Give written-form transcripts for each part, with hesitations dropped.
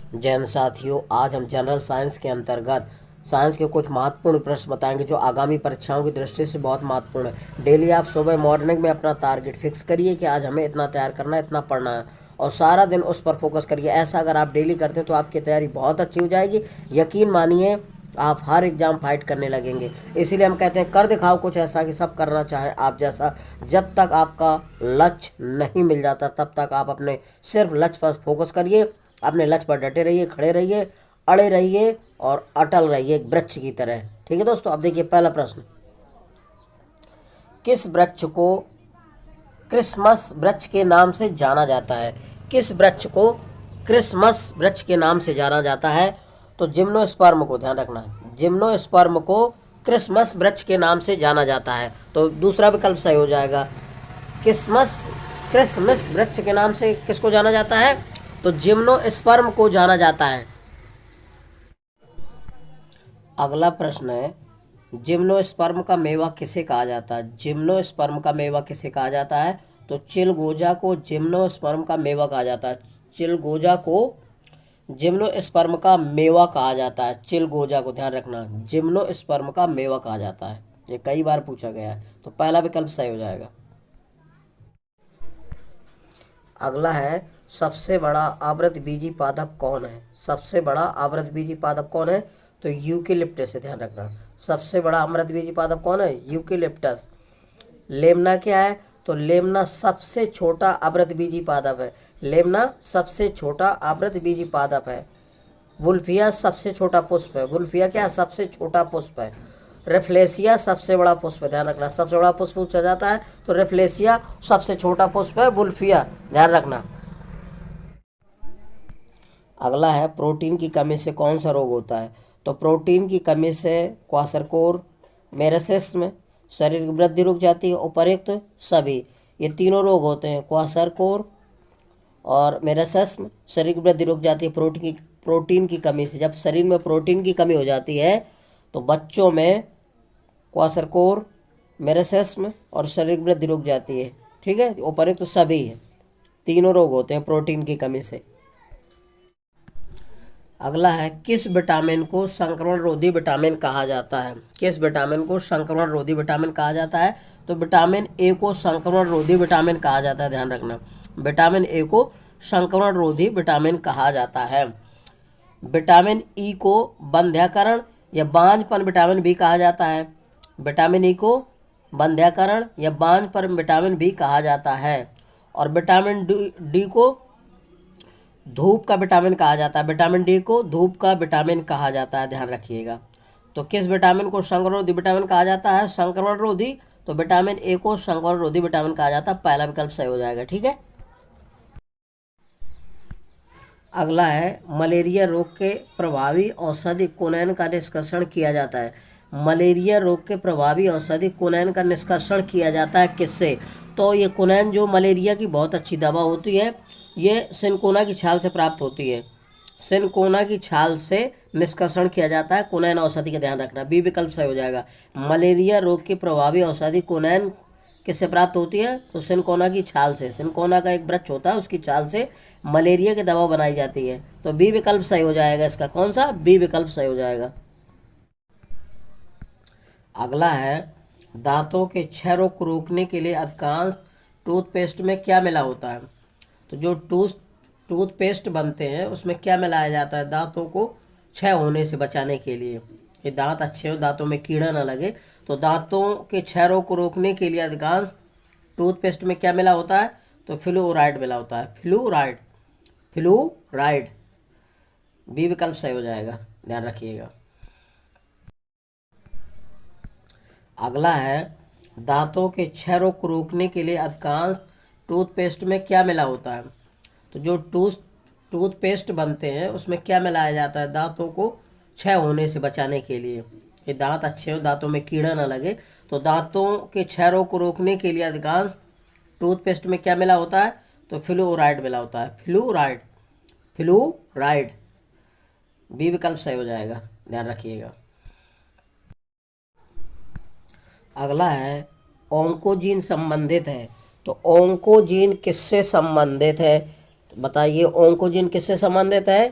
जय हिंद साथियों, आज हम जनरल साइंस के अंतर्गत साइंस के कुछ महत्वपूर्ण प्रश्न बताएंगे जो आगामी परीक्षाओं की दृष्टि से बहुत महत्वपूर्ण है। डेली आप सुबह मॉर्निंग में अपना टारगेट फिक्स करिए कि आज हमें इतना तैयार करना है, इतना पढ़ना है और सारा दिन उस पर फोकस करिए। ऐसा अगर आप डेली करते हैं तो आपकी तैयारी बहुत अच्छी हो जाएगी। यकीन मानिए, आप हर एग्जाम फाइट करने लगेंगे। इसीलिए हम कहते हैं कर दिखाओ कुछ ऐसा कि सब करना चाहें आप जैसा। जब तक आपका लक्ष्य नहीं मिल जाता तब तक आप अपने सिर्फ लक्ष्य पर फोकस करिए, अपने लक्ष्य पर डटे रहिए, खड़े रहिए, अड़े रहिए और अटल रहिए एक वृक्ष की तरह। ठीक है दोस्तों, अब देखिए पहला प्रश्न। किस वृक्ष को क्रिसमस वृक्ष के नाम से जाना जाता है? किस वृक्ष को क्रिसमस वृक्ष के नाम से जाना जाता है? तो जिम्नोस्पर्म को, ध्यान रखना, जिम्नोस्पर्म को क्रिसमस वृक्ष के नाम से जाना जाता है। तो दूसरा विकल्प सही हो जाएगा। क्रिसमस क्रिसमस वृक्ष के नाम से किसको जाना जाता है? तो जिम्नोस्पर्म को जाना जाता है। अगला प्रश्न है, जिम्नोस्पर्म का मेवा किसे कहा जाता है? जिम्नोस्पर्म का मेवा किसे कहा जाता है? तो चिलगोजा को जिम्नोस्पर्म का मेवा कहा जाता है। चिलगोजा को जिम्नोस्पर्म का मेवा कहा जाता है। चिलगोजा को ध्यान रखना, जिम्नोस्पर्म का मेवा कहा जाता है। ये कई बार पूछा गया है, तो पहला विकल्प सही हो जाएगा। अगला है, सबसे बड़ा आवृतबीजी पादप कौन है? सबसे बड़ा आवृतबीजी पादप कौन है? तो यूकेलिप्टस है, ध्यान रखना। सबसे बड़ा आवृतबीजी पादप कौन है? यूकेलिप्टस। लेमना क्या है? तो लेमना सबसे छोटा आवृतबीजी पादप है। लेमना सबसे छोटा आवृतबीजी पादप है। वुल्फिया सबसे छोटा पुष्प है। वुल्फिया क्या है? सबसे छोटा पुष्प है। रेफ्लेसिया सबसे बड़ा पुष्प है, ध्यान रखना। सबसे बड़ा पुष्प पूछा जाता है तो रेफ्लेसिया सबसे छोटा पुष्प है, वुल्फिया, ध्यान रखना। अगला है, प्रोटीन की कमी से कौन सा रोग होता है? तो प्रोटीन की कमी से क्वाशरकोर, मेरेसिस्म, शरीर की वृद्धि रुक जाती है, उपर्युक्त सभी, ये तीनों रोग होते हैं। क्वाशरकोर और मेरेसिस्म, शरीर की वृद्धि रुक जाती है प्रोटीन की कमी से। जब शरीर में प्रोटीन की कमी हो जाती है तो बच्चों में क्वाशरकोर, मेरेसिस्म और शरीर की वृद्धि रुक जाती है। ठीक है, उपर्युक्त सभी है, तीनों रोग होते हैं प्रोटीन की कमी से। अगला है, किस विटामिन को संक्रमण रोधी विटामिन कहा जाता है? किस विटामिन को संक्रमण रोधी विटामिन कहा जाता है? तो विटामिन ए को संक्रमण रोधी विटामिन कहा जाता है, ध्यान रखना। विटामिन ए को संक्रमण रोधी विटामिन कहा जाता है। विटामिन ई को बंध्याकरण या बांझपन विटामिन भी कहा जाता है। विटामिन ई को बंध्याकरण या बांझपन विटामिन भी कहा जाता है। और विटामिन डी को धूप का विटामिन कहा जाता है। विटामिन डी को धूप का विटामिन कहा जाता है, ध्यान रखिएगा। तो किस विटामिन को संक्रमण रोधी विटामिन कहा जाता है? संक्रमण रोधी। तो विटामिन ए को संक्रमण रोधी विटामिन कहा जाता है, पहला विकल्प सही हो जाएगा। ठीक है। अगला है, मलेरिया रोग के प्रभावी औषधि कुनैन का निष्कर्षण किया जाता है। मलेरिया रोग के प्रभावी औषधि कुनैन का निष्कर्षण किया जाता है किससे? तो ये कुनैन जो मलेरिया की बहुत अच्छी दवा होती है, ये सिनकोना की छाल से प्राप्त होती है। सिनकोना की छाल से निष्कर्षण किया जाता है कुनैन औषधि का, ध्यान रखना। बी विकल्प सही हो जाएगा। मलेरिया रोग की प्रभावी औषधि कुनैन किससे प्राप्त होती है? तो सिनकोना की छाल से। सिनकोना का एक वृक्ष होता है, उसकी छाल से मलेरिया की दवा बनाई जाती है। तो बी विकल्प सही हो जाएगा इसका। कौन सा? बी विकल्प सही हो जाएगा। अगला है, दांतों के क्षय को रोकने के लिए अधिकांश टूथपेस्ट में क्या मिला होता है? तो जो टूथपेस्ट बनते हैं उसमें क्या मिलाया जाता है दांतों को क्षय होने से बचाने के लिए? ये दांत अच्छे हो, दांतों में कीड़ा ना लगे, तो दांतों के क्षय को रोकने के लिए अधिकांश टूथपेस्ट में क्या मिला होता है? तो फ्लूराइड मिला होता है। फ्लूराइड, फ्लूराइड, बी विकल्प सही हो जाएगा, ध्यान रखिएगा। अगला है, दांतों के क्षय को रोकने के लिए अधिकांश टूथपेस्ट में क्या मिला होता है? तो जो टूथपेस्ट बनते हैं उसमें क्या मिलाया जाता है दांतों को क्षय होने से बचाने के लिए? ये दांत अच्छे हो, दांतों में कीड़ा ना लगे, तो दांतों के क्षय को रोकने के लिए अधिकांश टूथपेस्ट में क्या मिला होता है? तो फ्लूराइड मिला होता है। फ्लूराइड, फ्लूराइड, बी विकल्प सही हो जाएगा, ध्यान रखिएगा। अगला है, ओंकोजीन संबंधित है। तो ओंकोजीन किससे संबंधित है? बताइए, ओंकोजीन किससे संबंधित है?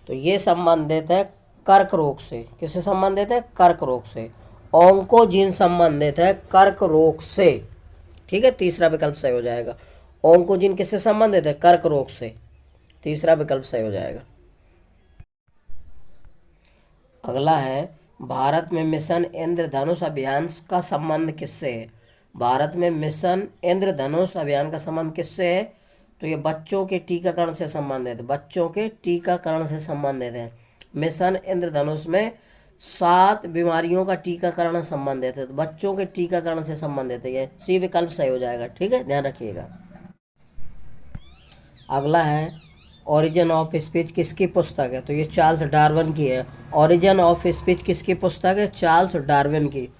तो ये संबंधित है कर्क रोग से। किससे संबंधित है? कर्क रोग से। ओंकोजीन संबंधित है कर्क रोग से। ठीक है, तीसरा विकल्प सही हो जाएगा। ओंकोजीन किससे संबंधित है? कर्क रोग से। तीसरा विकल्प सही हो जाएगा। अगला है, भारत में मिशन इंद्रधनुष अभियान का संबंध किससे है? भारत में मिशन इंद्रधनुष अभियान का संबंध किससे है? तो ये बच्चों के टीकाकरण से संबंधित है। बच्चों के टीकाकरण से संबंधित है। मिशन इंद्रधनुष में 7 बीमारियों का टीकाकरण संबंधित है। तो बच्चों के टीकाकरण से संबंधित है। ये सी विकल्प सही हो जाएगा। ठीक है, ध्यान रखिएगा। अगला है, ओरिजिन ऑफ स्पीच किसकी पुस्तक है? तो ये चार्ल्स डार्विन की है। ओरिजिन ऑफ स्पीच किसकी पुस्तक है? चार्ल्स डार्विन की।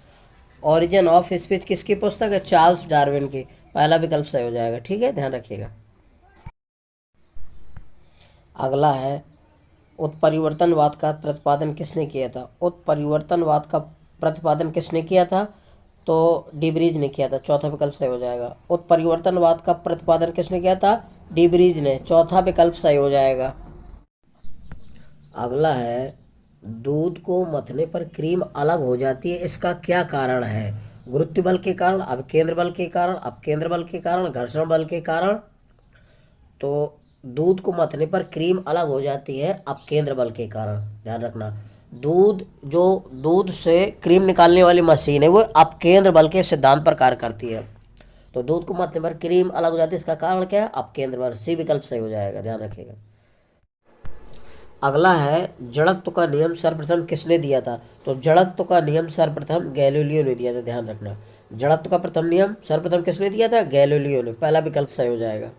ओरिजिन ऑफ स्पीच किसकी पुस्तक है? चार्ल्स डार्विन की। पहला विकल्प सही हो जाएगा। ठीक है, ध्यान रखिएगा। अगला है, उत्परिवर्तनवाद का प्रतिपादन किसने किया था? उत्परिवर्तनवाद का प्रतिपादन किसने किया था? तो डिब्रीज ने किया था। चौथा विकल्प सही हो जाएगा। उत्परिवर्तनवाद का प्रतिपादन किसने किया था? डिब्रीज ने। चौथा विकल्प सही हो जाएगा। अगला है, दूध को मथने पर क्रीम अलग हो जाती है, इसका क्या कारण है? गुरुत्व बल के कारण, अपकेंद्र बल के कारण, अपकेंद्र बल के कारण, घर्षण बल के कारण। तो दूध को मथने पर क्रीम अलग हो जाती है अपकेंद्र बल के कारण। ध्यान रखना, दूध से क्रीम निकालने वाली मशीन है वो अपकेंद्र बल के सिद्धांत पर कार्य करती है। तो दूध को मथने पर क्रीम अलग हो जाती है, इसका कारण क्या है? अपकेंद्र बल। सी विकल्प सही हो जाएगा। ध्यान रखिएगा। अगला है, जड़त्व का नियम सर्वप्रथम किसने दिया था? तो जड़त्व का नियम सर्वप्रथम गैलीलियो ने दिया था। ध्यान रखना, जड़त्व का प्रथम नियम सर्वप्रथम किसने दिया था? गैलीलियो ने। पहला विकल्प सही हो जाएगा।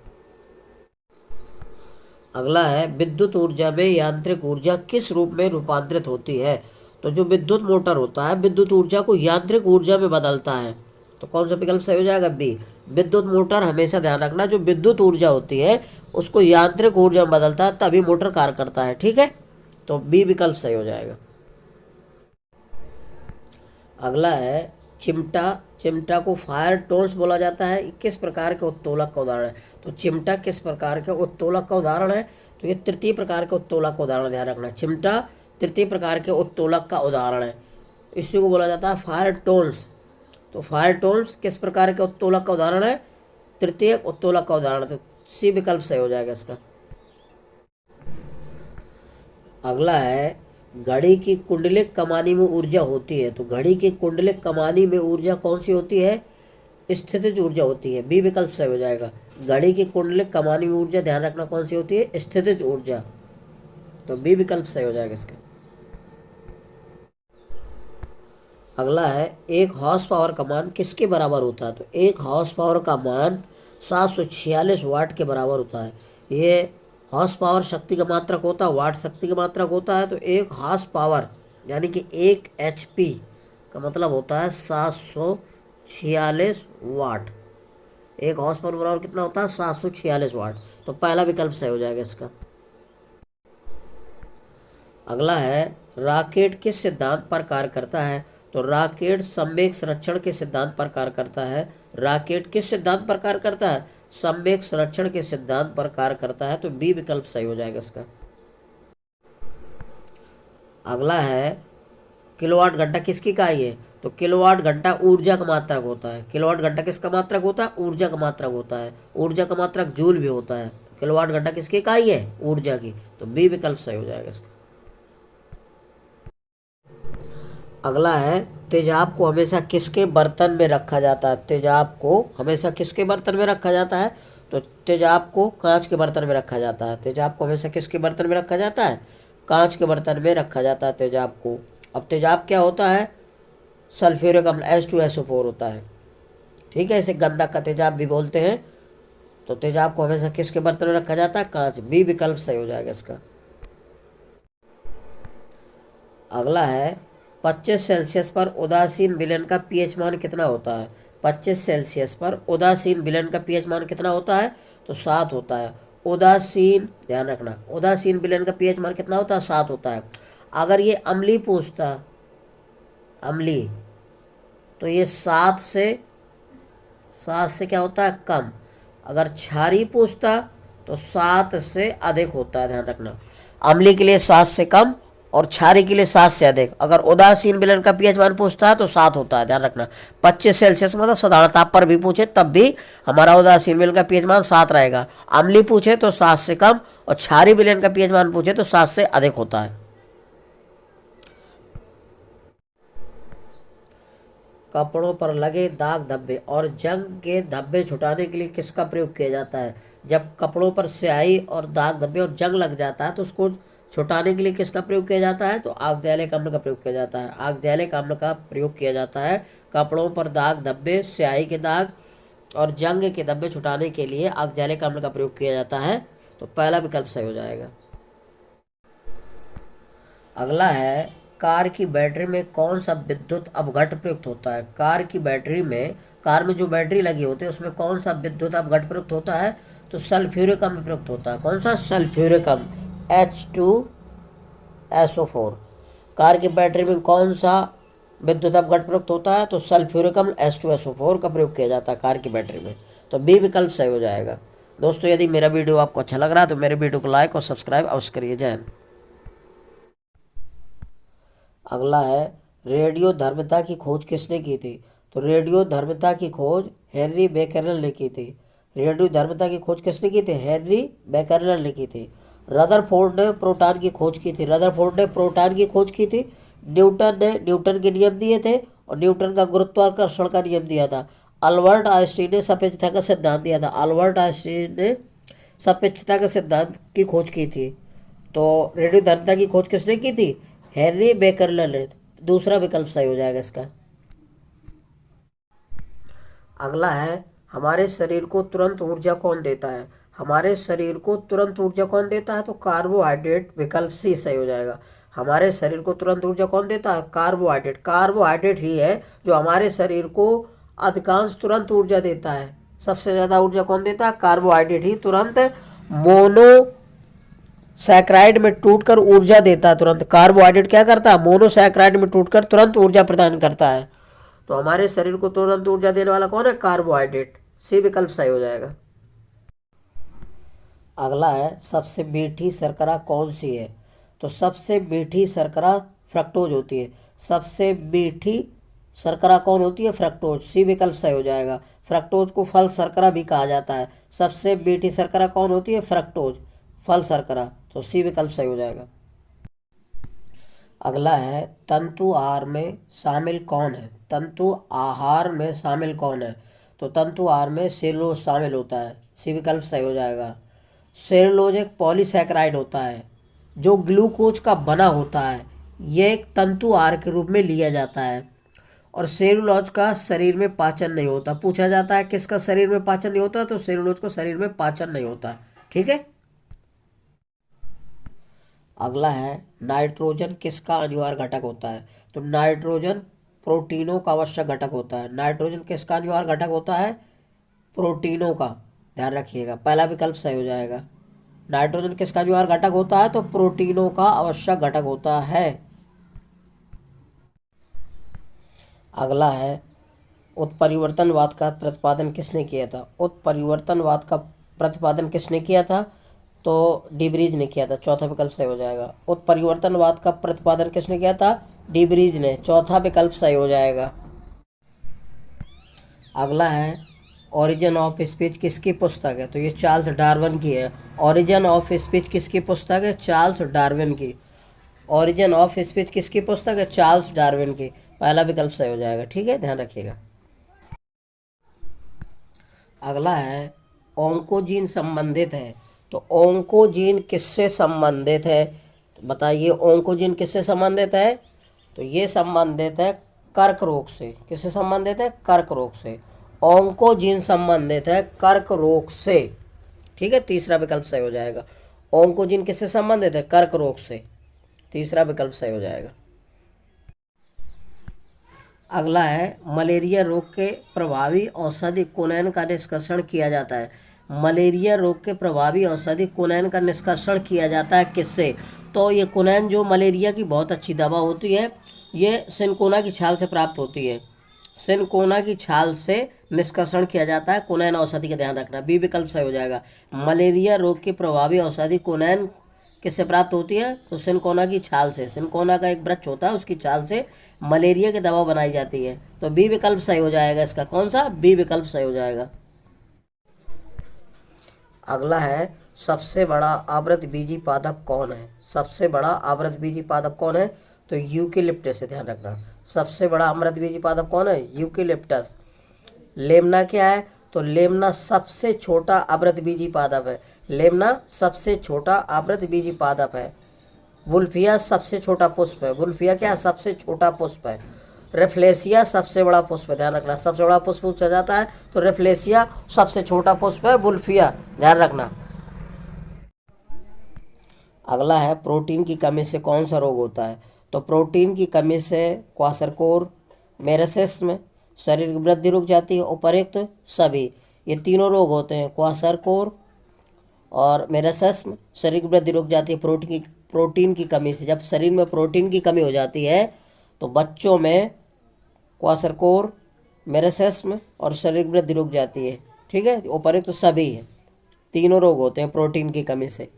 अगला है, विद्युत ऊर्जा में यांत्रिक ऊर्जा किस रूप में रूपांतरित होती है? तो जो विद्युत मोटर होता है विद्युत ऊर्जा को यांत्रिक ऊर्जा में बदलता है। तो कौन सा विकल्प सही हो जाएगा? बी। विद्युत मोटर, हमेशा ध्यान रखना, जो विद्युत ऊर्जा होती है उसको यांत्रिक ऊर्जा में बदलता है, तभी मोटर कार्य करता है। ठीक है, तो बी विकल्प सही हो जाएगा। अगला है, चिमटा। चिमटा को फायर टोन्स बोला जाता है, किस प्रकार के उत्तोलक का उदाहरण है? तो चिमटा किस प्रकार के उत्तोलक का उदाहरण है? तो ये तृतीय प्रकार के उत्तोलक का उदाहरण। ध्यान रखना, चिमटा तृतीय प्रकार के उत्तोलक का उदाहरण है। इसी को बोला जाता है फायर टोन्स। तो फायर टोन्स किस प्रकार के उत्तोलक का उदाहरण है? तृतीय उत्तोलक का उदाहरण। तो सी विकल्प सही हो जाएगा इसका। अगला है, घड़ी की कुंडलिक कमानी में ऊर्जा होती है। तो घड़ी की कुंडलिक कमानी में ऊर्जा कौन सी होती है? स्थितिज ऊर्जा होती है। बी विकल्प सही हो जाएगा। घड़ी की कुंडलिक कमानी में ऊर्जा, ध्यान रखना, कौन सी होती है? स्थितिज ऊर्जा। तो बी विकल्प सही हो जाएगा इसका। अगला है, एक हॉर्स पावर का मान किसके बराबर होता है? तो एक हॉर्स पावर का मान 746 वाट के बराबर होता है। ये हॉर्स पावर शक्ति का मात्रक होता है, वाट शक्ति का मात्रक होता है। तो एक हॉर्स पावर यानी कि 1 HP का मतलब होता है 746 वाट। एक हॉर्स पावर बराबर कितना होता है? 746 वाट। तो पहला विकल्प सही हो जाएगा इसका। अगला है, रॉकेट किस सिद्धांत पर कार्य करता है? तो रॉकेट संवेग संरक्षण के सिद्धांत पर कार्य करता है। रॉकेट किस सिद्धांत पर कार्य करता है? संवेग संरक्षण के सिद्धांत पर कार्य करता है। तो बी विकल्प सही हो जाएगा इसका। अगला है, किलोवाट घंटा किसकी इकाई है? तो किलोवाट घंटा ऊर्जा का मात्रक होता है। किलोवाट घंटा किसका मात्रक होता है? ऊर्जा का मात्रक होता है। ऊर्जा का मात्रक जूल भी होता है। किलोवाट घंटा किसकी इकाई है? ऊर्जा की। तो बी विकल्प सही हो जाएगा इसका। अगला है, तेजाब को हमेशा किसके बर्तन में रखा जाता है? तेजाब को हमेशा किसके बर्तन में रखा जाता है? तो तेजाब को कांच के बर्तन में रखा जाता है। तेजाब को हमेशा किसके बर्तन में रखा जाता है? कांच के बर्तन में रखा जाता है तेजाब को। अब तेजाब क्या होता है? सल्फ्यूरिक अम्ल H2SO4 होता है। ठीक है, इसे गंधक का तेजाब भी बोलते हैं। तो तेजाब को हमेशा किसके बर्तन में रखा जाता है? कांच। बी विकल्प सही हो जाएगा इसका। अगला है, 25 सेल्सियस पर उदासीन विलयन का pH मान कितना होता है? 25 सेल्सियस पर उदासीन विलयन का pH मान कितना होता है? तो 7 होता है। उदासीन, ध्यान रखना, उदासीन विलयन का pH मान कितना होता है? 7 होता है। अगर ये अम्लीय पूछता, अम्लीय, तो ये 7 से क्या होता है? कम। अगर क्षारीय पूछता तो 7 से अधिक होता है। ध्यान रखना, अम्लीय के लिए 7 से कम और क्षारीय के लिए 7 से अधिक। अगर उदासीन विलयन का पीएच मान पूछता है तो 7 होता है, ध्यान रखना। 25 सेल्सियस मतलब साधारण ताप पर भी पूछे तब भी हमारा उदासीन विलयन का पीएच मान 7 रहेगा। अम्लीय पूछे तो 7 से कम और क्षारीय विलयन का पीएच मान पूछे तो 7 से अधिक होता है। कपड़ों पर लगे दाग धब्बे और जंग के धब्बे छुटाने के लिए किसका प्रयोग किया जाता है? जब कपड़ों पर स्याही और दाग धब्बे और जंग लग जाता है तो उसको छुटाने के लिए किसका प्रयोग किया जाता है? तो आगदैलिक अम्ल का प्रयोग किया जाता है। आगदैलिक अम्ल का प्रयोग किया जाता है कपड़ों पर दाग धब्बे, स्याही के दाग और जंग के धब्बे छुटाने के लिए आगदैलिक अम्ल का प्रयोग किया जाता है। तो पहला विकल्प सही हो जाएगा। अगला है, कार की बैटरी में कौन सा विद्युत अपघट प्रयुक्त होता है? कार की बैटरी में, कार में जो बैटरी लगी होती है उसमें कौन सा विद्युत अपघट प्रयुक्त होता है? तो सल्फ्यूरिक अम्ल प्रयुक्त होता है। कौन सा? सल्फ्यूरिक अम्ल, H2SO4। कार की बैटरी में कौन सा विद्युत अपघट प्रयुक्त होता है? तो सल्फ्यूरिक अम्ल H2SO4 का प्रयोग किया जाता है कार की बैटरी में। तो बी विकल्प सही हो जाएगा। दोस्तों, यदि मेरा वीडियो आपको अच्छा लग रहा है तो मेरे वीडियो को लाइक और सब्सक्राइब अवश्य करिए। जय हिंद। अगला है, रेडियो धर्मिता की खोज किसने की थी? तो रेडियो धर्मिता की खोज हेनरी बेकरल ने की थी। रेडियो धर्मिता की खोज किसने की थी? हेनरी बेकरल ने की थी। रदरफोर्ड ने प्रोटॉन की खोज की थी। रदरफोर्ड ने प्रोटॉन की खोज की थी। न्यूटन ने न्यूटन के नियम दिए थे और न्यूटन का गुरुत्वाकर्षण का नियम दिया था। अल्बर्ट आइंस्टीन ने सापेक्षता का सिद्धांत दिया था। अल्बर्ट आइंस्टीन ने सापेक्षता के सिद्धांत की खोज की थी। तो रेडियो धर्मिता की खोज किसने की थी? हेनरी बेकरल ने। दूसरा विकल्प सही हो जाएगा इसका। अगला है, हमारे शरीर को तुरंत ऊर्जा कौन देता है? हमारे शरीर को तुरंत ऊर्जा कौन देता है? तो कार्बोहाइड्रेट। विकल्प सी सही हो जाएगा। हमारे शरीर को तुरंत ऊर्जा कौन देता है? कार्बोहाइड्रेट। कार्बोहाइड्रेट ही है जो हमारे शरीर को अधिकांश तुरंत ऊर्जा देता है। सबसे ज़्यादा ऊर्जा कौन देता है? कार्बोहाइड्रेट ही तुरंत मोनो सैकराइड में टूटकर ऊर्जा देता है। तुरंत कार्बोहाइड्रेट क्या करता है? मोनोसैकराइड में टूटकर तुरंत ऊर्जा प्रदान करता है। तो हमारे शरीर को तुरंत ऊर्जा देने वाला कौन है? कार्बोहाइड्रेट। सी विकल्प सही हो जाएगा। अगला है, सबसे मीठी शर्करा कौन सी है? तो सबसे मीठी शर्करा फ्रक्टोज होती है। सबसे मीठी शर्करा कौन होती है? फ्रक्टोज। सी विकल्प सही हो जाएगा। फ्रक्टोज को फल शर्करा भी कहा जाता है। सबसे मीठी शर्करा कौन होती है? फ्रक्टोज, फल शर्करा। तो सी विकल्प सही हो जाएगा। अगला है, तंतु आहार में शामिल कौन है? तंतु आहार में शामिल कौन है? तो तंतु आहार में सेलुलोज शामिल होता है। सी विकल्प सही हो जाएगा। सेलुलोज एक पॉलीसैकेराइड होता है जो ग्लूकोज का बना होता है। यह एक तंतु आहार के रूप में लिया जाता है और सेलुलोज का शरीर में पाचन नहीं होता। पूछा जाता है किसका शरीर में पाचन नहीं होता? तो सेलुलोज को शरीर में पाचन नहीं होता। ठीक है। अगला है, नाइट्रोजन किसका अनिवार्य घटक होता है? तो नाइट्रोजन प्रोटीनों का आवश्यक घटक होता है। नाइट्रोजन किसका अनिवार्य घटक होता है? प्रोटीनों का। ध्यान रखिएगा, पहला विकल्प सही हो जाएगा। नाइट्रोजन किसका अनिवार्य घटक होता है? तो प्रोटीनों का आवश्यक घटक होता है। अगला है, उत्परिवर्तनवाद का प्रतिपादन किसने किया था? उत्परिवर्तनवाद का प्रतिपादन किसने किया था? तो डिब्रीज ने किया था। चौथा विकल्प सही हो जाएगा। उत्परिवर्तनवाद का प्रतिपादन किसने किया था? डिब्रीज ने। चौथा विकल्प सही हो जाएगा। अगला है, ओरिजिन ऑफ स्पीच किसकी पुस्तक है? तो ये चार्ल्स डार्विन की है। ओरिजिन ऑफ स्पीच किसकी पुस्तक है? चार्ल्स डार्विन की। ओरिजिन ऑफ स्पीच किसकी पुस्तक है? चार्ल्स डार्विन की। पहला विकल्प सही हो जाएगा। ठीक है, ध्यान रखिएगा। अगला है, ओंकोजीन संबंधित है। तो ओंकोजीन किससे संबंधित है? तो बताइए, ओंकोजीन किससे संबंधित है? तो ये संबंधित है कर्क रोग से। किससे संबंधित है? कर्क रोग से। ओंकोजीन संबंधित है कर्क रोग से। ठीक है, तीसरा विकल्प सही हो जाएगा। ओंकोजीन किससे संबंधित है? कर्क रोग से। तीसरा विकल्प सही हो जाएगा। अगला है, मलेरिया रोग के प्रभावी औषधि कुनैन का निष्कर्षण किया जाता है। मलेरिया रोग के प्रभावी औषधि कुनैन का निष्कर्षण किया जाता है किससे? तो ये कुनैन जो मलेरिया की बहुत अच्छी दवा होती है, ये सिनकोना की छाल से प्राप्त होती है। सिनकोना की छाल से निष्कर्षण किया जाता है कुनैन औषधि का। ध्यान रखना, बी विकल्प सही हो जाएगा। मलेरिया रोग की प्रभावी औषधि कुनैन किससे प्राप्त होती है? तो सिनकोना की छाल से। सिनकोना का एक वृक्ष होता है, उसकी छाल से मलेरिया की दवा बनाई जाती है। तो बी विकल्प सही हो जाएगा इसका। कौन सा? बी विकल्प सही हो जाएगा। अगला है, सबसे बड़ा आवृतबीजी पादप कौन है? सबसे बड़ा आवृतबीजी पादप कौन है? तो यूकेलिप्टस है, ध्यान रखना। सबसे बड़ा आवृतबीजी पादप कौन है? यूकेलिप्टस। लेमना क्या है? तो लेमना सबसे छोटा आवृतबीजी पादप है। लेमना सबसे छोटा आवृतबीजी पादप है। वुल्फिया सबसे छोटा पुष्प है। वुल्फिया क्या है? सबसे छोटा पुष्प है। रेफ्लेसिया सबसे बड़ा पुष्प है, ध्यान रखना। सबसे बड़ा पुष्प पूछा जाता है तो रेफ्लेसिया सबसे छोटा पुष्प है, वुल्फिया, ध्यान रखना। अगला है, प्रोटीन की कमी से कौन सा रोग होता है? तो प्रोटीन की कमी से क्वाशरकोर, मेरेसिस्म, शरीर की वृद्धि रुक जाती है, उपर्युक्त सभी। ये तीनों रोग होते हैं, क्वाशरकोर और मेरेसिस्म, शरीर की वृद्धि रुक जाती है प्रोटीन की कमी से। जब शरीर में प्रोटीन की कमी हो जाती है तो बच्चों में क्वाशरकोर, मेरेसिस्म और शरीर की वृद्धि रुक जाती है। ठीक है, उपर्युक्त तो सभी है, तीनों रोग होते हैं प्रोटीन की कमी से।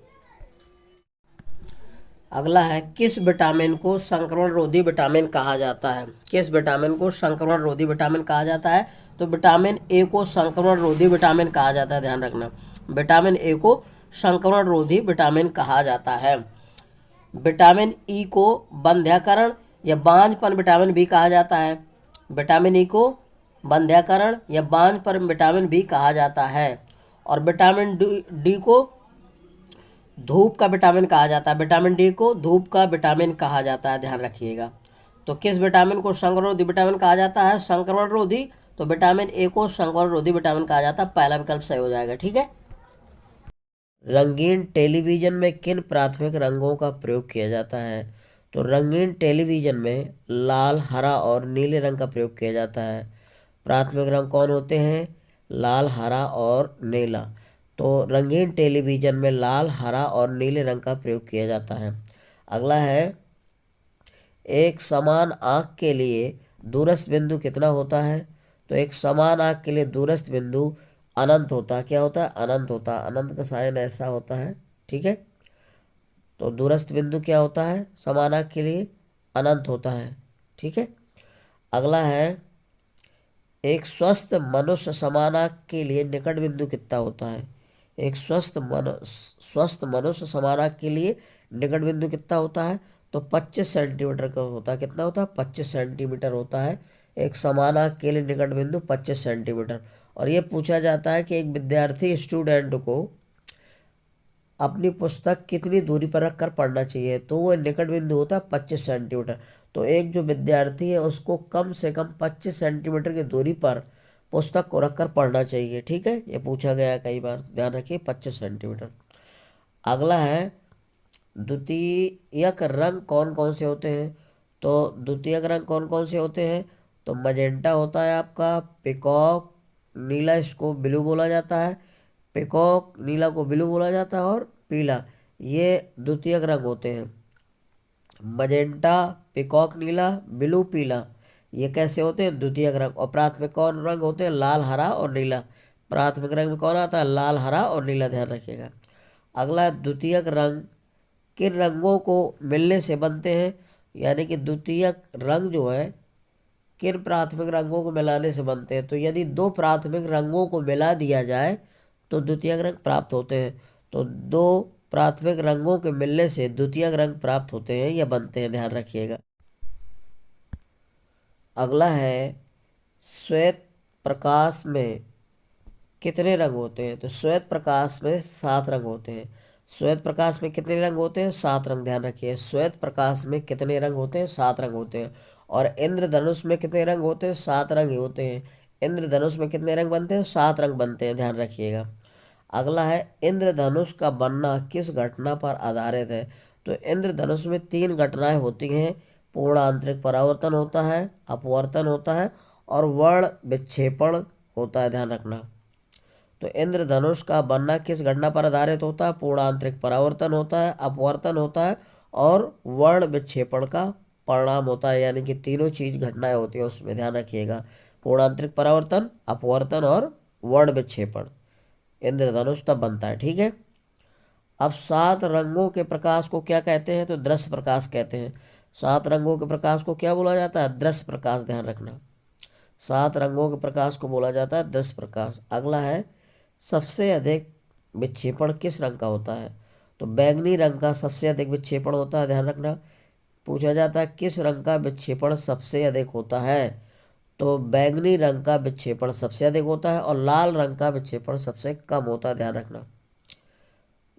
अगला है, किस विटामिन को संक्रमण रोधी विटामिन कहा जाता है? किस विटामिन को संक्रमण रोधी विटामिन कहा जाता है? तो विटामिन ए को संक्रमण रोधी विटामिन कहा जाता है, ध्यान रखना। विटामिन ए को संक्रमण रोधी विटामिन कहा जाता है। विटामिन ई को बंध्याकरण या बांझपन विटामिन भी कहा जाता है। विटामिन ई को बंध्याकरण या बांझपन विटामिन भी कहा जाता है। और विटामिन डी को धूप का विटामिन कहा जाता है। विटामिन डी को धूप का विटामिन कहा जाता है, ध्यान रखिएगा। तो किस विटामिन को संक्रमण रोधी विटामिन कहा जाता है? संक्रमण रोधी। तो विटामिन ए को संक्रमण रोधी विटामिन कहा जाता है, पहला विकल्प सही हो जाएगा। ठीक है। रंगीन टेलीविजन में किन प्राथमिक रंगों का प्रयोग किया जाता है? तो रंगीन टेलीविजन में लाल, हरा और नीले रंग का प्रयोग किया जाता है। प्राथमिक रंग कौन होते हैं? लाल, हरा और नीला। तो रंगीन टेलीविजन में लाल, हरा और नीले रंग का प्रयोग किया जाता है। अगला है, एक समान आँख के लिए दूरस्थ बिंदु कितना होता है? तो एक समान आँख के लिए दूरस्थ बिंदु अनंत होता है। क्या होता है? अनंत होता है। अनंत का साइन ऐसा होता है। ठीक है, तो दूरस्थ बिंदु क्या होता है समान आँख के लिए? अनंत होता है। ठीक है। अगला है, एक स्वस्थ मनुष्य समान आँख के लिए निकट बिंदु कितना होता है? एक स्वस्थ मनुष्य समान आँख के लिए निकट बिंदु कितना होता है? तो 25 सेंटीमीटर का होता है। कितना होता है? 25 सेंटीमीटर होता है एक समान आँख के लिए निकट बिंदु, 25 सेंटीमीटर। और ये पूछा जाता है कि एक विद्यार्थी स्टूडेंट को अपनी पुस्तक कितनी दूरी पर रखकर पढ़ना चाहिए? तो वो निकट बिंदु होता है 25 सेंटीमीटर। तो एक जो विद्यार्थी है उसको कम से कम 25 सेंटीमीटर की दूरी पर पुस्तक को रखकर पढ़ना चाहिए। ठीक है, ये पूछा गया है कई बार, ध्यान रखिए 25 सेंटीमीटर। अगला है, द्वितीयक रंग कौन कौन से होते हैं? तो द्वितीयक रंग कौन कौन से होते हैं? तो मजेंटा होता है आपका, पिकॉक नीला, इसको ब्लू बोला जाता है। पिकॉक नीला को ब्लू बोला जाता है, और पीला, ये द्वितीयक रंग होते हैं। मजेंटा, पिकॉक नीला, ब्लू, पीला, ये कैसे होते हैं? द्वितीयक रंग। और प्राथमिक कौन रंग होते हैं? लाल, हरा और नीला। प्राथमिक रंग में कौन आता है? लाल, हरा और नीला, ध्यान रखिएगा। अगला, द्वितीयक रंग किन रंगों को मिलने से बनते हैं? यानी कि द्वितीयक रंग जो है किन प्राथमिक रंगों को मिलाने से बनते हैं? तो यदि दो प्राथमिक रंगों को मिला दिया जाए तो द्वितीयक रंग प्राप्त होते हैं। तो दो प्राथमिक रंगों के मिलने से द्वितीयक रंग प्राप्त होते हैं या बनते हैं, ध्यान रखिएगा। अगला है, श्वेत प्रकाश में कितने रंग होते हैं? तो श्वेत प्रकाश में 7 रंग होते हैं। श्वेत प्रकाश में कितने रंग होते हैं? 7 रंग, ध्यान रखिए। श्वेत प्रकाश में कितने रंग होते हैं? 7 रंग होते हैं। और इंद्रधनुष में कितने रंग होते हैं? 7 रंग ही होते हैं। इंद्रधनुष में कितने रंग बनते हैं? 7 रंग बनते हैं, ध्यान रखिएगा। अगला है, इंद्रधनुष का बनना किस घटना पर आधारित है? तो इंद्रधनुष में 3 घटनाएं होती हैं। पूर्ण आंतरिक परावर्तन होता है, अपवर्तन होता है और वर्ण विक्षेपण होता है, ध्यान रखना। तो इंद्रधनुष का बनना किस घटना पर आधारित होता है? पूर्ण आंतरिक परावर्तन होता है, अपवर्तन होता है और वर्ण विक्षेपण का परिणाम होता है। यानी कि तीनों चीज घटनाएं होती हैं उसमें, ध्यान रखिएगा। पूर्ण आंतरिक परावर्तन, अपवर्तन और वर्ण विक्षेपण, इंद्रधनुष तब बनता है। ठीक है। अब 7 रंगों के प्रकाश को क्या कहते हैं? तो दृश्य प्रकाश कहते हैं। 7 रंगों के प्रकाश को क्या बोला जाता है? दृश्य प्रकाश, ध्यान रखना। 7 रंगों के प्रकाश को बोला जाता है दृश्य प्रकाश। अगला है, सबसे अधिक विक्षेपण किस रंग का होता है? तो बैंगनी रंग का सबसे अधिक विक्षेपण होता है, ध्यान रखना। पूछा जाता है किस रंग का विक्षेपण सबसे अधिक होता है? तो बैंगनी रंग का विक्षेपण सबसे अधिक होता है और लाल रंग का विक्षेपण सबसे कम होता है, ध्यान रखना।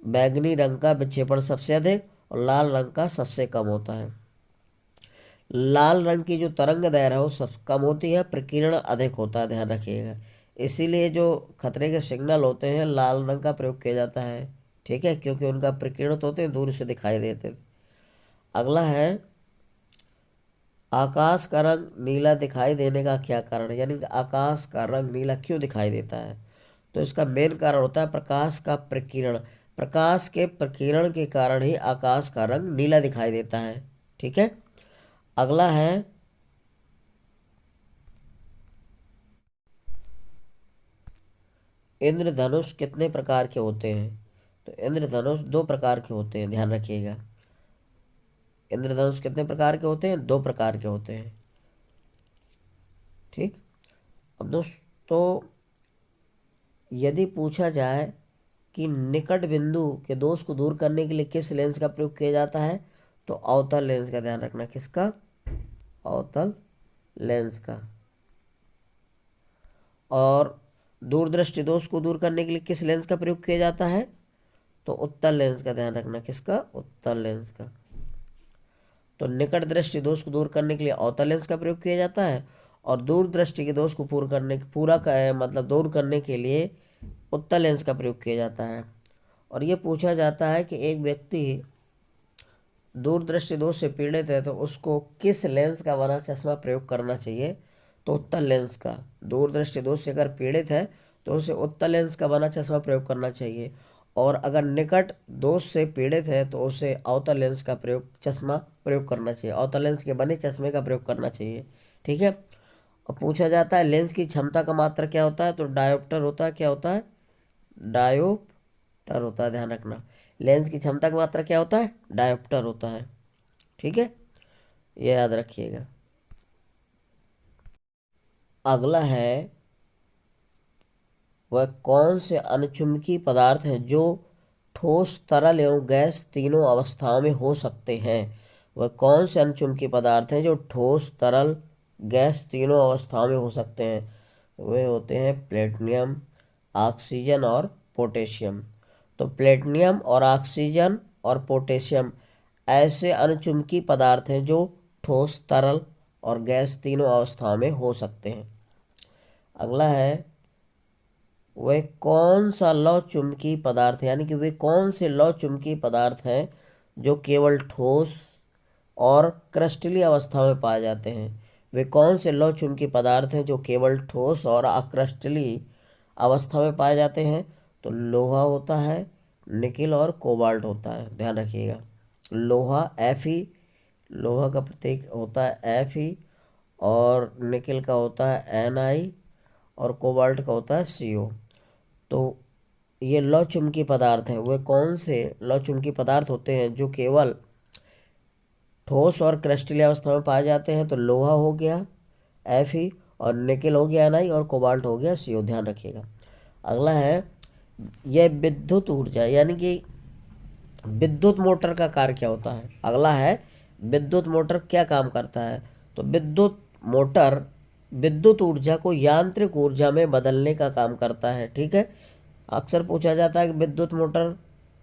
बैंगनी रंग का विक्षेपण सबसे अधिक और लाल रंग का सबसे कम होता है। लाल रंग की जो तरंग दैर्घ्य है वो सब कम होती है, प्रकीर्ण अधिक होता है, ध्यान रखिएगा। इसीलिए जो खतरे के सिग्नल होते हैं लाल रंग का प्रयोग किया जाता है, ठीक है, क्योंकि उनका प्रकीर्णित होते हैं, दूर से दिखाई देते हैं। अगला है, आकाश का रंग नीला दिखाई देने का क्या कारण है? यानी कि आकाश का रंग नीला क्यों दिखाई देता है? तो इसका मेन कारण होता है प्रकाश का प्रकीर्ण। प्रकाश के प्रकीर्ण के कारण ही आकाश का रंग नीला दिखाई देता है, ठीक है। अगला है, इंद्रधनुष कितने प्रकार के होते हैं? तो इंद्रधनुष 2 प्रकार के होते हैं, ध्यान रखिएगा। इंद्रधनुष कितने प्रकार के होते हैं? 2 प्रकार के होते हैं, ठीक। अब दोस्तों, यदि पूछा जाए कि निकट बिंदु के दोष को दूर करने के लिए किस लेंस का प्रयोग किया जाता है? तो अवतल लेंस का, ध्यान रखना। किसका? अवतल लेंस का। और दूरदृष्टि दोष को दूर करने के लिए किस लेंस का प्रयोग किया जाता है? तो उत्तल लेंस का, ध्यान रखना। किसका? उत्तल लेंस का। तो निकट दृष्टि दोष को दूर करने के लिए अवतल लेंस का प्रयोग किया जाता है और दूर दृष्टि के दोष को दूर करने के लिए उत्तल लेंस का प्रयोग किया जाता है। और ये पूछा जाता है कि एक व्यक्ति दूरदृष्टि दोष से पीड़ित है तो उसको किस लेंस का बना चश्मा प्रयोग करना चाहिए? तो उत्तल लेंस का। दूरदृष्टि दोष से अगर पीड़ित है तो उसे उत्तल लेंस का बना चश्मा प्रयोग करना चाहिए, और अगर निकट दोष से पीड़ित है तो उसे अवतल लेंस का चश्मा प्रयोग करना चाहिए, अवतल लेंस के बने चश्मे का प्रयोग करना चाहिए, ठीक है। और पूछा जाता है लेंस की क्षमता का मात्रा क्या होता है? तो डायोप्टर होता है। क्या होता है? डायोप्टर होता है, ध्यान रखना। लेंस की क्षमता की मात्रा क्या होता है? डायोप्टर होता है, ठीक है, ये याद रखिएगा। अगला है, वह कौन से अनचुंबकीय पदार्थ हैं जो ठोस, तरल एवं गैस तीनों अवस्थाओं में हो सकते हैं? वह कौन से अनचुंबकीय पदार्थ हैं जो ठोस, तरल, गैस तीनों अवस्थाओं में हो सकते हैं? वे होते हैं प्लेटिनम, ऑक्सीजन और पोटेशियम। तो प्लेटिनम और ऑक्सीजन और पोटेशियम ऐसे अणुचुंबकीय पदार्थ हैं जो ठोस, तरल और गैस तीनों अवस्थाओं में हो सकते हैं। अगला है, वह कौन सा लौह चुंबकीय पदार्थ है, यानी कि वे कौन से लौह चुंबकीय पदार्थ हैं जो केवल ठोस और क्रिस्टलीय अवस्था में पाए जाते हैं? वे कौन से लौह चुंबकीय पदार्थ हैं जो केवल ठोस और अक्रिस्टलीय अवस्था में पाए जाते हैं? तो लोहा होता है, निकिल और कोबाल्ट होता है, ध्यान रखिएगा। लोहा Fe, लोहा का प्रतीक होता है Fe, और निकिल का होता है Ni, और कोबाल्ट का होता है CO। तो ये लौह चुंबकीय पदार्थ हैं। वे कौन से लौह चुंबकीय पदार्थ होते हैं जो केवल ठोस और क्रिस्टलीय अवस्था में पाए जाते हैं? तो लोहा हो गया Fe, और निकिल हो गया Ni, और कोबाल्ट हो गया CO, ध्यान रखिएगा। अगला है, यह विद्युत ऊर्जा, यानी कि विद्युत मोटर का कार्य क्या होता है? अगला है, विद्युत मोटर क्या काम करता है? तो विद्युत मोटर विद्युत ऊर्जा को यांत्रिक ऊर्जा में बदलने का काम करता है, ठीक है। अक्सर पूछा जाता है कि विद्युत मोटर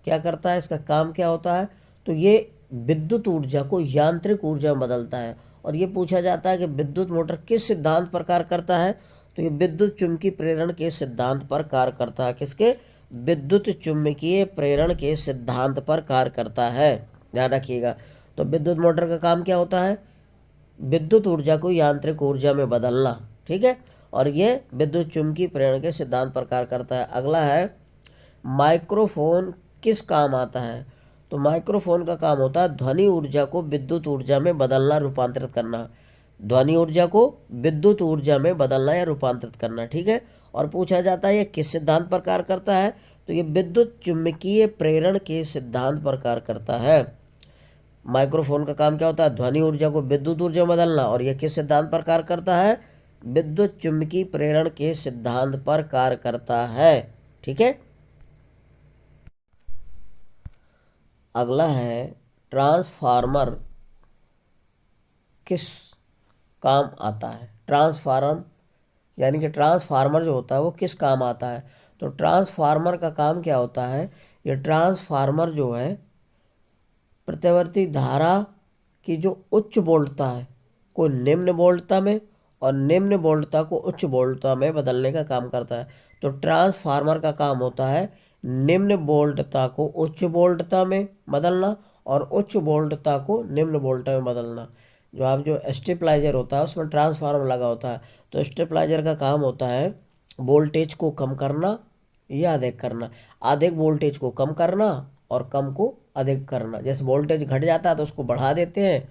क्या करता है, इसका काम क्या होता है? तो ये विद्युत ऊर्जा को यांत्रिक ऊर्जा में बदलता है। और ये पूछा जाता है कि विद्युत मोटर किस सिद्धांत पर कार्य करता है? तो ये विद्युत चुम्बकीय प्रेरण के सिद्धांत पर कार्य करता है। किसके? विद्युत चुम्बकीय प्रेरण के सिद्धांत पर कार्य करता है, ध्यान रखिएगा। तो विद्युत मोटर का काम क्या होता है? विद्युत ऊर्जा को यांत्रिक ऊर्जा में बदलना, ठीक है। और ये विद्युत चुम्बकीय प्रेरण के सिद्धांत पर कार्य करता है। अगला है, माइक्रोफोन किस काम आता है? तो माइक्रोफोन का काम होता है ध्वनि ऊर्जा को विद्युत ऊर्जा में बदलना, रूपांतरित करना। ध्वनि ऊर्जा को विद्युत ऊर्जा में बदलना या रूपांतरित करना, ठीक है। और पूछा जाता है ये किस सिद्धांत पर कार्य करता है? तो ये विद्युत चुम्बकीय प्रेरण के सिद्धांत पर कार्य करता है। माइक्रोफोन का काम क्या होता है? ध्वनि ऊर्जा को विद्युत ऊर्जा में बदलना। और यह किस सिद्धांत पर कार्य करता है? विद्युत चुम्बकीय प्रेरण के सिद्धांत पर कार्य करता है। ठीक है। अगला है ट्रांसफार्मर किस काम आता है? ट्रांसफार्मर यानी कि ट्रांसफार्मर जो होता है वो किस काम आता है? तो ट्रांसफार्मर का काम क्या होता है? ये ट्रांसफार्मर जो है प्रतिवर्ती धारा की जो उच्च वोल्टता है को निम्न वोल्टता में और निम्न वोल्टता को उच्च वोल्टता में बदलने का काम करता है। तो ट्रांसफार्मर का काम होता है निम्न वोल्टता को उच्च वोल्टता में बदलना और उच्च वोल्टता को निम्न वोल्टता में बदलना। जो स्टेबलाइजर होता है उसमें ट्रांसफार्मर लगा होता है, तो स्टेबलाइजर का काम होता है वोल्टेज को कम करना या अधिक करना। अधिक वोल्टेज को कम करना और कम को अधिक करना। जैसे वोल्टेज घट जाता है तो उसको बढ़ा देते हैं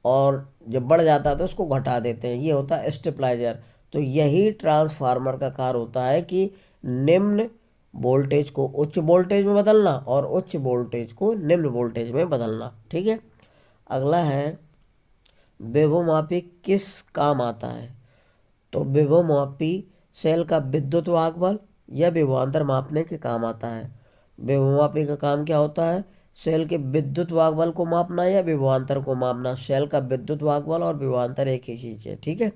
और जब बढ़ जाता है तो उसको घटा देते हैं, ये होता है स्टेबलाइजर। तो यही ट्रांसफार्मर का कार्य होता है कि निम्न वोल्टेज को उच्च वोल्टेज में बदलना और उच्च वोल्टेज को निम्न वोल्टेज में बदलना। ठीक है। अगला है विभवमापी किस काम आता है? तो विभवमापी सेल का विद्युत वाहक या विभवांतर मापने के काम आता है। विभवमापी का काम क्या होता है? सेल के विद्युत वाहक बल को मापना या विभवांतर को मापना। सेल का विद्युत वाहक बल और विभवांतर एक ही चीज है। ठीक है।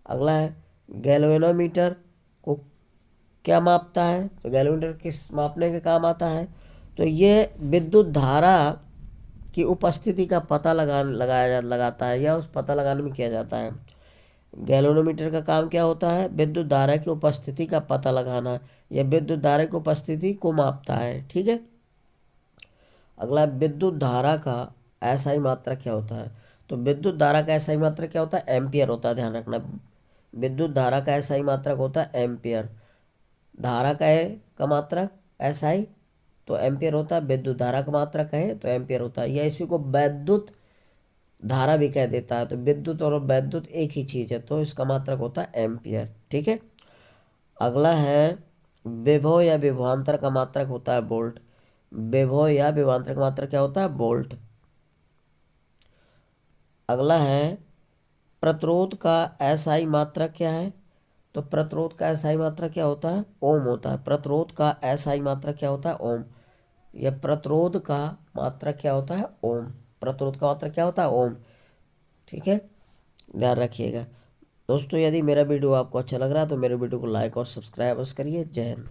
अगला है गैल्वेनोमीटर को क्या मापता है? तो गैल्वेनोमीटर किस मापने के काम आता है? तो ये विद्युत धारा की उपस्थिति का पता लगाता है या उस पता लगाने में किया जाता है। गैल्वेनोमीटर का काम क्या होता है? विद्युत धारा की उपस्थिति का पता लगाना या विद्युत धारा की उपस्थिति को मापता है। ठीक है। अगला विद्युत धारा का एसआई मात्रक क्या होता है? तो विद्युत धारा का एसआई मात्रक क्या होता है? एम्पियर होता है, ध्यान रखना। विद्युत धारा का एसआई मात्रक होता है एम्पियर। धारा का मात्रक एसआई तो एम्पियर होता है, विद्युत धारा का मात्रक है तो एम्पियर होता है। या इसी को वैद्युत धारा भी कह देता है। तो विद्युत और वैद्युत एक ही चीज है, तो इसका मात्रक होता है एम्पियर। ठीक है। अगला है विभव या विभवांतर का मात्रक होता है वोल्ट। विभव या विभवांतर का मात्रक क्या होता है? वोल्ट। अगला है प्रतिरोध का एसआई मात्रक क्या है? तो प्रतिरोध का एसआई मात्रक क्या होता है? ओम होता है। प्रतिरोध का एसआई मात्रक क्या होता है? ओम। यह प्रतिरोध का मात्रक क्या होता है? ओम। प्रतिरोध का मात्रक क्या होता है? ओम। ठीक है, ध्यान रखिएगा दोस्तों। यदि मेरा वीडियो आपको अच्छा लग रहा है तो मेरे वीडियो को लाइक और सब्सक्राइब करिए। जय हिंद।